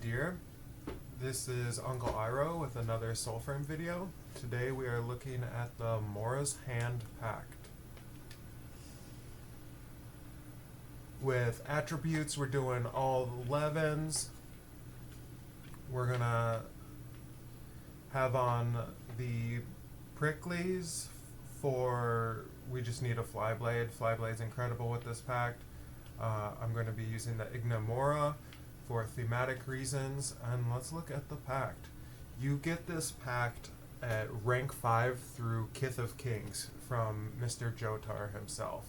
dear. This is Uncle Iro with another Soulframe video. Today we are looking at the Mora's Hand Pact. With attributes, we're doing all 11s. We're gonna have on the pricklies we just need a flyblade. Flyblade's incredible with this pact. I'm going to be using the Mora for thematic reasons, and let's look at the pact. You get this pact at rank 5 through Kith of Kings from Mr. Jotar himself.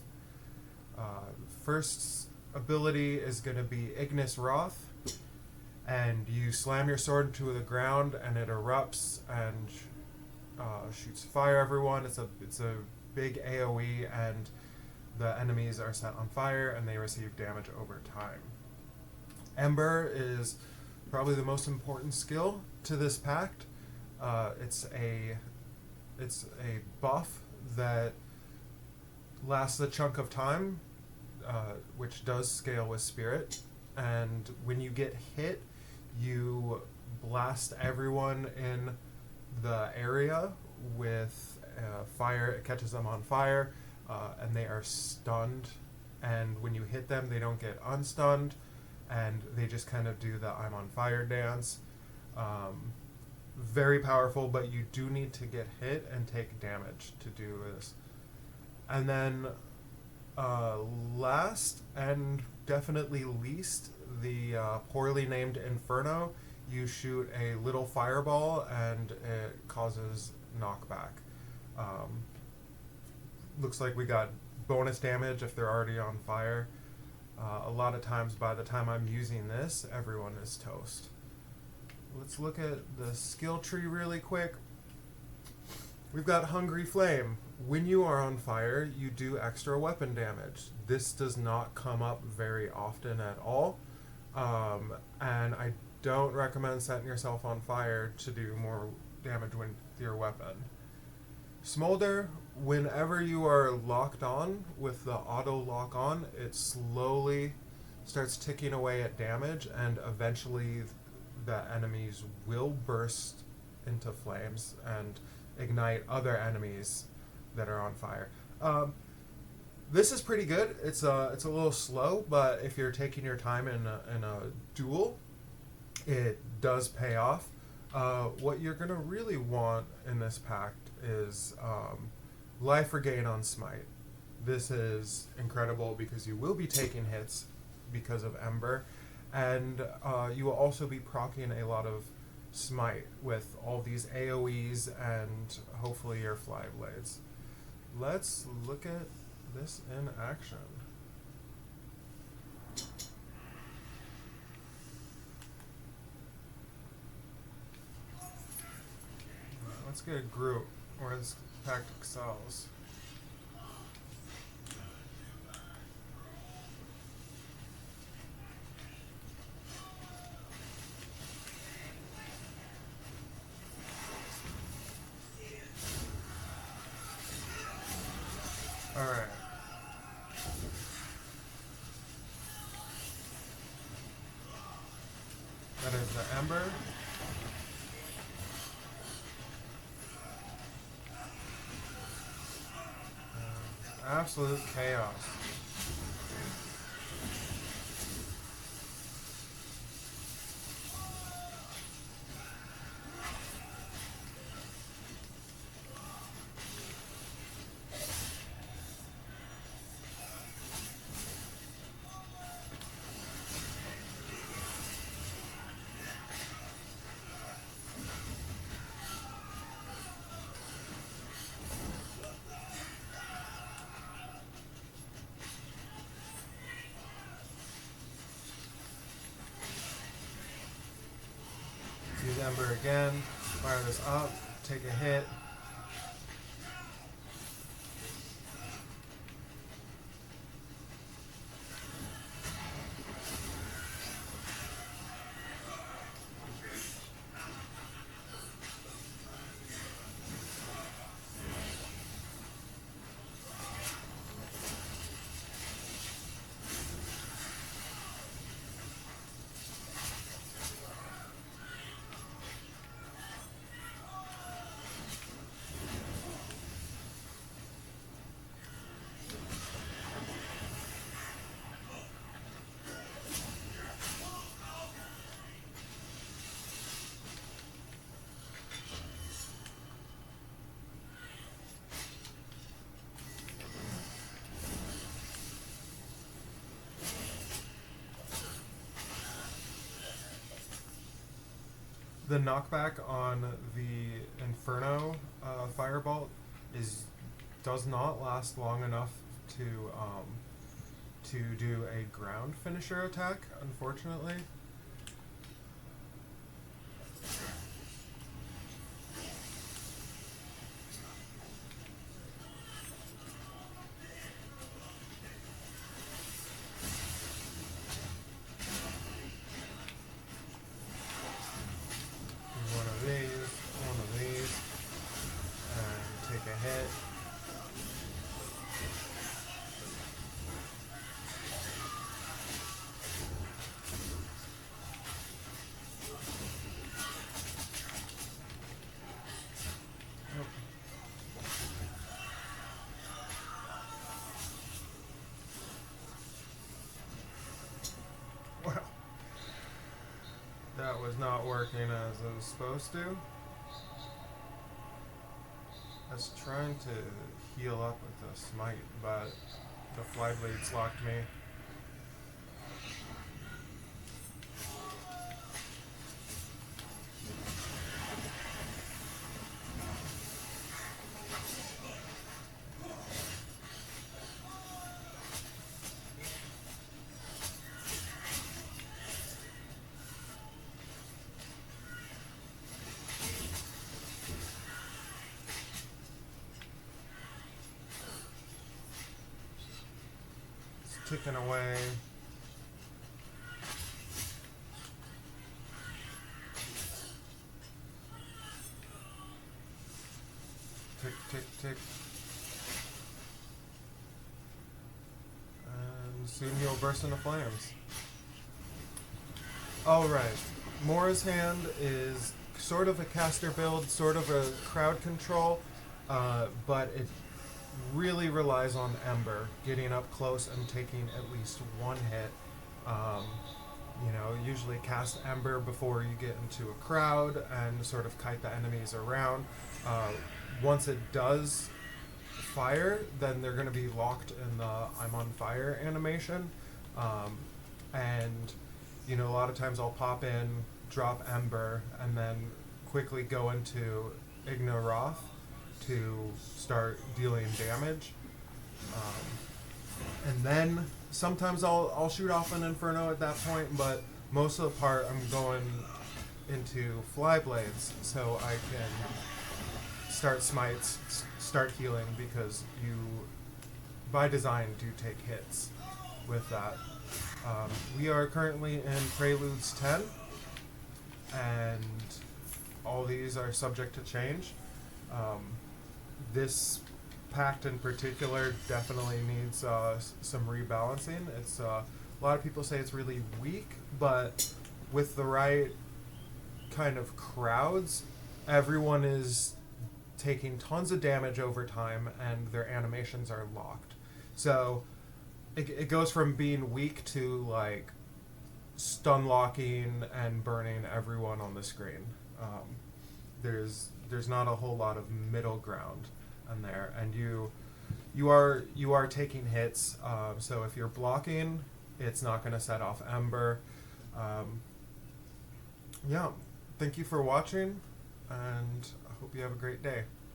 First ability is going to be Ignis Wrath, and you slam your sword into the ground and it erupts and shoots fire everyone. It's a big AoE, and the enemies are set on fire and they receive damage over time. Ember is probably the most important skill to this pact. It's a buff that lasts a chunk of time, which does scale with spirit, and when you get hit, you blast everyone in the area with fire. It catches them on fire, and they are stunned, and when you hit them they don't get unstunned, and they just kind of do the I'm on fire dance. Very powerful, but you do need to get hit and take damage to do this. And then last and definitely least, the poorly named Inferno. You shoot a little fireball and it causes knockback. Looks like we got bonus damage if they're already on fire. A lot of times by the time I'm using this, everyone is toast. Let's look at the skill tree really quick. We've got Hungry Flame. When you are on fire, you do extra weapon damage. This does not come up very often at all, and I don't recommend setting yourself on fire to do more damage with your weapon. Smolder, whenever you are locked on with the auto lock on, it slowly starts ticking away at damage, and eventually the enemies will burst into flames and ignite other enemies that are on fire. This is pretty good. It's a little slow, but if you're taking your time in a duel, it does pay off. What you're gonna really want in this pact is life regain on smite. This is incredible because you will be taking hits because of Ember, and you will also be proccing a lot of smite with all these AoEs and hopefully your fly blades. Let's look at this in action. Let's get a group where this pact excels. Alright. That is the Ember. Absolute chaos. Use Ember again, fire this up, take a hit. The knockback on the Inferno Firebolt does not last long enough to do a ground finisher attack, unfortunately. One of these, and take a hit. Well, that was not working as it was supposed to. I was trying to heal up with a smite, but the fly blades locked me. Ticking away. Tick, tick, tick. And soon he'll burst into flames. Alright. Mora's Hand is sort of a caster build, sort of a crowd control, but it really relies on Ember, getting up close and taking at least one hit. Usually cast Ember before you get into a crowd and sort of kite the enemies around. Once it does fire, then they're going to be locked in the I'm on fire animation. A lot of times I'll pop in, drop Ember, and then quickly go into Ignorath to start dealing damage, and then sometimes I'll shoot off an Inferno at that point, but most of the part I'm going into Fly Blades so I can start smites, start healing, because you by design do take hits with that. We are currently in Preludes 10, and all these are subject to change. This Pact in particular definitely needs some rebalancing. It's a lot of people say it's really weak, but with the right kind of crowds, everyone is taking tons of damage over time, and their animations are locked. So it goes from being weak to like stun locking and burning everyone on the screen. There's not a whole lot of middle ground in there, and you are taking hits. So if you're blocking, it's not going to set off Ember. Yeah, thank you for watching, and I hope you have a great day.